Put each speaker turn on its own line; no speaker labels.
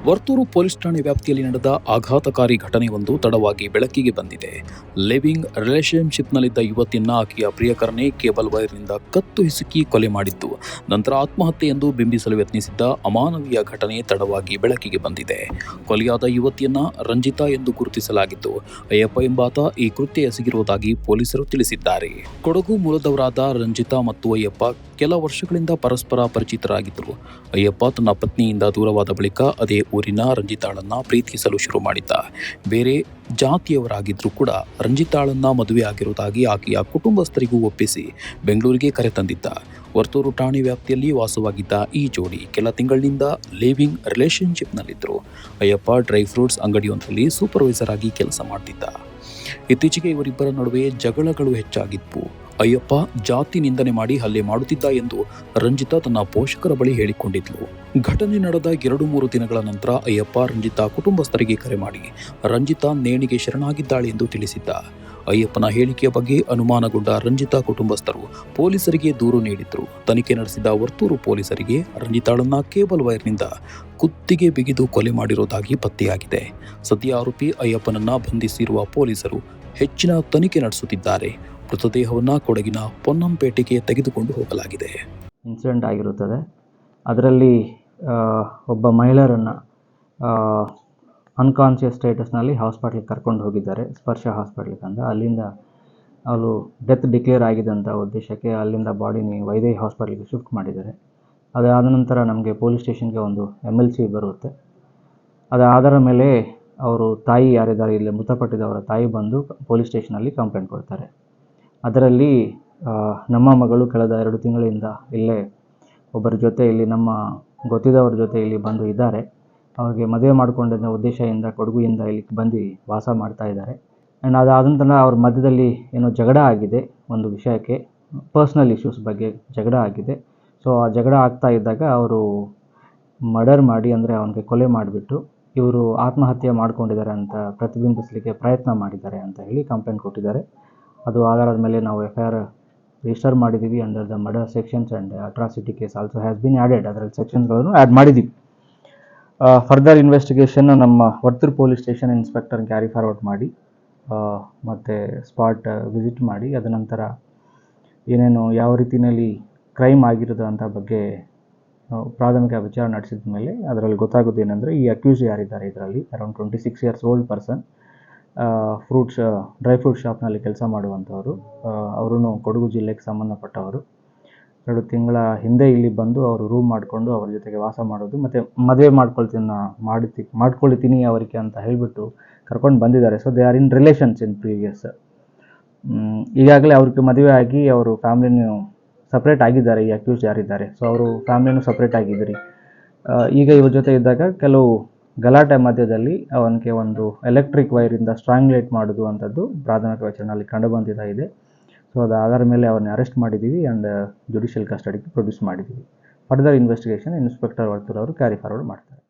Varthur police ಠಾಣೆ ವ್ಯಾಪ್ತಿಯಲ್ಲಿ ನಡೆದ ಆಘಾತಕಾರಿ ಘಟನೆಯೊಂದು ತಡವಾಗಿ ಬೆಳಕಿಗೆ ಬಂದಿದೆ. ಲಿವಿಂಗ್ ರಿಲೇಶನ್ಶಿಪ್ನಲ್ಲಿದ್ದ ಯುವತಿಯನ್ನ ಆಕೆಯ ಪ್ರಿಯಕರನೇ ಕೇಬಲ್ ವೈರ್ನಿಂದ ಕತ್ತು ಹಿಸುಕಿ ಕೊಲೆ ಮಾಡಿದ್ದು, ನಂತರ ಆತ್ಮಹತ್ಯೆ ಎಂದು ಬಿಂಬಿಸಲು ಯತ್ನಿಸಿದ್ದ ಅಮಾನವೀಯ ಘಟನೆ ತಡವಾಗಿ ಬೆಳಕಿಗೆ ಬಂದಿದೆ. ಕೊಲೆಯಾದ ಯುವತಿಯನ್ನ ರಂಜಿತಾ ಎಂದು ಗುರುತಿಸಲಾಗಿದ್ದು, ಅಯ್ಯಪ್ಪ ಎಂಬಾತ ಈ ಕೃತ್ಯ ಎಸಗಿರುವುದಾಗಿ ಪೊಲೀಸರು ತಿಳಿಸಿದ್ದಾರೆ. ಕೊಡಗು ಮೂಲದವರಾದ ರಂಜಿತಾ ಮತ್ತು ಅಯ್ಯಪ್ಪ ಕೆಲ ವರ್ಷಗಳಿಂದ ಪರಸ್ಪರ ಪರಿಚಿತರಾಗಿದ್ದರು. ಅಯ್ಯಪ್ಪ ತನ್ನ ಪತ್ನಿಯಿಂದ ದೂರವಾದ ಬಳಿಕ ಅದೇ ಊರಿನ ರಂಜಿತಾಳನ್ನ ಪ್ರೀತಿಸಲು ಶುರು ಮಾಡಿದ್ದ. ಬೇರೆ ಜಾತಿಯವರಾಗಿದ್ರೂ ಕೂಡ ರಂಜಿತಾಳನ್ನ ಮದುವೆ ಆಗಿರುವುದಾಗಿ ಆಕೆಯ ಕುಟುಂಬಸ್ಥರಿಗೂ ಒಪ್ಪಿಸಿ ಬೆಂಗಳೂರಿಗೆ ಕರೆತಂದಿದ್ದ. ವರ್ತೂರು ಠಾಣೆ ವ್ಯಾಪ್ತಿಯಲ್ಲಿ ವಾಸವಾಗಿದ್ದ ಈ ಜೋಡಿ ಕೆಲ ತಿಂಗಳಿನಿಂದ ಲಿವಿಂಗ್ ರಿಲೇಶನ್ಶಿಪ್ನಲ್ಲಿದ್ದರು. ಅಯ್ಯಪ್ಪ ಡ್ರೈ ಫ್ರೂಟ್ಸ್ ಅಂಗಡಿಯೊಂದರಲ್ಲಿ ಸೂಪರ್ವೈಸರ್ ಆಗಿ ಕೆಲಸ ಮಾಡ್ತಿದ್ದ. ಇತ್ತೀಚೆಗೆ ಇವರಿಬ್ಬರ ನಡುವೆ ಜಗಳಗಳು ಹೆಚ್ಚಾಗಿದ್ವು. ಅಯ್ಯಪ್ಪ ಜಾತಿ ನಿಂದನೆ ಮಾಡಿ ಹಲ್ಲೆ ಮಾಡುತ್ತಿದ್ದ ಎಂದು ರಂಜಿತಾ ತನ್ನ ಪೋಷಕರ ಬಳಿ ಹೇಳಿಕೊಂಡಿದ್ಲು. ಘಟನೆ ನಡೆದ 2-3 ದಿನಗಳ ನಂತರ ಅಯ್ಯಪ್ಪ ರಂಜಿತಾ ಕುಟುಂಬಸ್ಥರಿಗೆ ಕರೆ ಮಾಡಿ ರಂಜಿತಾ ನೇಣಿಗೆ ಶರಣಾಗಿದ್ದಾಳೆ ಎಂದು ತಿಳಿಸಿದ್ದ. ಅಯ್ಯಪ್ಪನ ಹೇಳಿಕೆಯ ಬಗ್ಗೆ ಅನುಮಾನಗೊಂಡ ರಂಜಿತಾ ಕುಟುಂಬಸ್ಥರು ಪೊಲೀಸರಿಗೆ ದೂರು ನೀಡಿದ್ರು. ತನಿಖೆ ನಡೆಸಿದ ವರ್ತೂರು ಪೊಲೀಸರಿಗೆ ರಂಜಿತಾಳನ್ನ ಕೇಬಲ್ ವೈರ್ನಿಂದ ಕುತ್ತಿಗೆ ಬಿಗಿದು ಕೊಲೆ ಮಾಡಿರುವುದಾಗಿ ಪತ್ತೆಯಾಗಿದೆ. ಸದ್ಯ ಆರೋಪಿ ಅಯ್ಯಪ್ಪನನ್ನ ಬಂಧಿಸಿರುವ ಪೊಲೀಸರು ಹೆಚ್ಚಿನ ತನಿಖೆ ನಡೆಸುತ್ತಿದ್ದಾರೆ. ಮೃತದೇಹವನ್ನು ಕೊಡಗಿನ ಪೊನ್ನಂಪೇಟೆಗೆ ತೆಗೆದುಕೊಂಡು ಹೋಗಲಾಗಿದೆ.
ಇನ್ಸಿಡೆಂಟ್ ಆಗಿರುತ್ತದೆ. ಅದರಲ್ಲಿ ಒಬ್ಬ ಮಹಿಳೆಯರನ್ನು ಅನ್ಕಾನ್ಷಿಯಸ್ ಸ್ಟೇಟಸ್ನಲ್ಲಿ ಹಾಸ್ಪಿಟ್ಲಿಗೆ ಕರ್ಕೊಂಡು ಹೋಗಿದ್ದಾರೆ, ಸ್ಪರ್ಶ ಹಾಸ್ಪಿಟ್ಲಿಗೆ ಅಂತ. ಅಲ್ಲಿಂದ ಅವಳು ಡೆತ್ ಡಿಕ್ಲೇರ್ ಆಗಿದೆ ಅಂತ ಉದ್ದೇಶಕ್ಕೆ ಅಲ್ಲಿಂದ ಬಾಡಿನಿ ವೈದೇಹಿ ಹಾಸ್ಪಿಟ್ಲಿಗೆ ಶಿಫ್ಟ್ ಮಾಡಿದ್ದಾರೆ. ಅದಾದ ನಂತರ ನಮಗೆ ಪೊಲೀಸ್ ಸ್ಟೇಷನ್ಗೆ ಒಂದು MLC ಬರುತ್ತೆ. ಅದಾದರ ಮೇಲೆ ಅವರು ತಾಯಿ ಯಾರಿದ್ದಾರೆ, ಇಲ್ಲಿ ಮೃತಪಟ್ಟಿದ್ದವರ ತಾಯಿ ಬಂದು ಪೊಲೀಸ್ ಸ್ಟೇಷನಲ್ಲಿ ಕಂಪ್ಲೇಂಟ್ ಕೊಡ್ತಾರೆ. ಅದರಲ್ಲಿ ನಮ್ಮ ಮಗಳು ಕಳೆದ 2 ತಿಂಗಳಿಂದ ಇಲ್ಲೇ ಒಬ್ಬರ ಜೊತೆ ಇಲ್ಲಿ ನಮ್ಮ ಗೊತ್ತಿದ್ದವ್ರ ಜೊತೆ ಇಲ್ಲಿ ಬಂದು ಇದ್ದಾರೆ. ಅವ್ರಿಗೆ ಮದುವೆ ಮಾಡಿಕೊಂಡಿದ್ದ ಉದ್ದೇಶದಿಂದ ಕೊಡಗುಯಿಂದ ಇಲ್ಲಿಗೆ ಬಂದು ವಾಸ ಮಾಡ್ತಾ ಇದ್ದಾರೆ. ಆ್ಯಂಡ್ ಅದಾದ ನಂತರ ಅವ್ರ ಮಧ್ಯದಲ್ಲಿ ಏನೋ ಜಗಳ ಆಗಿದೆ, ಒಂದು ವಿಷಯಕ್ಕೆ ಪರ್ಸ್ನಲ್ ಇಶ್ಯೂಸ್ ಬಗ್ಗೆ ಜಗಳ ಆಗಿದೆ. ಸೊ ಆ ಜಗಳ ಆಗ್ತಾ ಇದ್ದಾಗ ಅವರು ಮರ್ಡರ್ ಮಾಡಿ, ಅಂದರೆ ಅವನಿಗೆ ಕೊಲೆ ಮಾಡಿಬಿಟ್ಟು ಇವರು ಆತ್ಮಹತ್ಯೆ ಮಾಡ್ಕೊಂಡಿದ್ದಾರೆ ಅಂತ ಪ್ರತಿಬಿಂಬಿಸಲಿಕ್ಕೆ ಪ್ರಯತ್ನ ಮಾಡಿದ್ದಾರೆ ಅಂತ ಹೇಳಿ ಕಂಪ್ಲೇಂಟ್ ಕೊಟ್ಟಿದ್ದಾರೆ. ಅದು ಆಧಾರದ ಮೇಲೆ ನಾವು FIR ರಿಜಿಸ್ಟರ್ ಮಾಡಿದ್ದೀವಿ. Under the murder sections and atrocity case also has been added. ಅದರಲ್ಲಿ ಸೆಕ್ಷನ್ಸ್ಗಳನ್ನು ಆ್ಯಡ್ ಮಾಡಿದ್ದೀವಿ. ಫರ್ದರ್ ಇನ್ವೆಸ್ಟಿಗೇಷನ್ ನಮ್ಮ Varthur police station inspector carry forward ಮಾಡಿ ಮತ್ತು ಸ್ಪಾಟ್ ವಿಸಿಟ್ ಮಾಡಿ ಅದ ನಂತರ ಏನೇನು ಯಾವ ರೀತಿಯಲ್ಲಿ ಕ್ರೈಮ್ ಆಗಿರೋದು ಅಂತ ಬಗ್ಗೆ ಪ್ರಾಥಮಿಕ ವಿಚಾರಣೆ ನಡೆಸಿದ ಮೇಲೆ ಅದರಲ್ಲಿ ಗೊತ್ತಾಗೋದು ಏನಂದರೆ, ಈ ಅಕ್ಯೂಸ್ ಯಾರಿದ್ದಾರೆ ಇದರಲ್ಲಿ around 26 years old person, dry fruit ಶಾಪ್ನಲ್ಲಿ ಕೆಲಸ ಮಾಡುವಂಥವರು. ಅವರು ಕೊಡಗು ಜಿಲ್ಲೆಗೆ ಸಂಬಂಧಪಟ್ಟವರು. 2 ತಿಂಗಳ ಹಿಂದೆ ಇಲ್ಲಿ ಬಂದು ಅವರು ರೂಮ್ ಮಾಡಿಕೊಂಡು ಅವ್ರ ಜೊತೆಗೆ ವಾಸ ಮಾಡೋದು ಮತ್ತು ಮದುವೆ ಮಾಡ್ಕೊಳ್ತೀನಿ ಅವರಿಗೆ ಅಂತ ಹೇಳಿಬಿಟ್ಟು ಕರ್ಕೊಂಡು ಬಂದಿದ್ದಾರೆ. So they are in relations in previous. ಈಗಾಗಲೇ ಅವ್ರಿಗೆ ಮದುವೆ ಆಗಿ ಅವರು ಫ್ಯಾಮ್ಲಿನೂ ಸಪ್ರೇಟ್ ಆಗಿದ್ದಾರೆ, ಈ ಅಕ್ಯೂಸ್ ಯಾರಿದ್ದಾರೆ. ಸೊ ಅವರು ಫ್ಯಾಮ್ಲಿನೂ ಸಪ್ರೇಟ್ ಆಗಿದ್ದೀರಿ. ಈಗ ಇವ್ರ ಜೊತೆ ಇದ್ದಾಗ ಕೆಲವು ಗಲಾಟೆ ಮಧ್ಯದಲ್ಲಿ ಅವನಿಗೆ ಒಂದು ಎಲೆಕ್ಟ್ರಿಕ್ ವೈರಿಂದ ಸ್ಟ್ರಾಂಗ್ಲೇಟ್ ಮಾಡೋದು ಅಂಥದ್ದು ಪ್ರಾಥಮಿಕ ವಿಚಾರಣೆಯಲ್ಲಿ ಕಂಡುಬಂದಿದೆ. ಸೊ ಅದು ಆಧಾರ ಮೇಲೆ ಅವ್ರನ್ನ ಅರೆಸ್ಟ್ ಮಾಡಿದ್ದೀವಿ ಆ್ಯಂಡ್ ಜುಡಿಷಿಯಲ್ ಕಸ್ಟಡಿಗೆ ಪ್ರೊಡ್ಯೂಸ್ ಮಾಡಿದ್ದೀವಿ. ಫರ್ದರ್ ಇನ್ವೆಸ್ಟಿಗೇಷನ್ ಇನ್ಸ್ಪೆಕ್ಟರ್ ವರ್ತೂರು ಅವರು ಕ್ಯಾರಿ ಫಾರ್ವರ್ಡ್ ಮಾಡ್ತಾರೆ.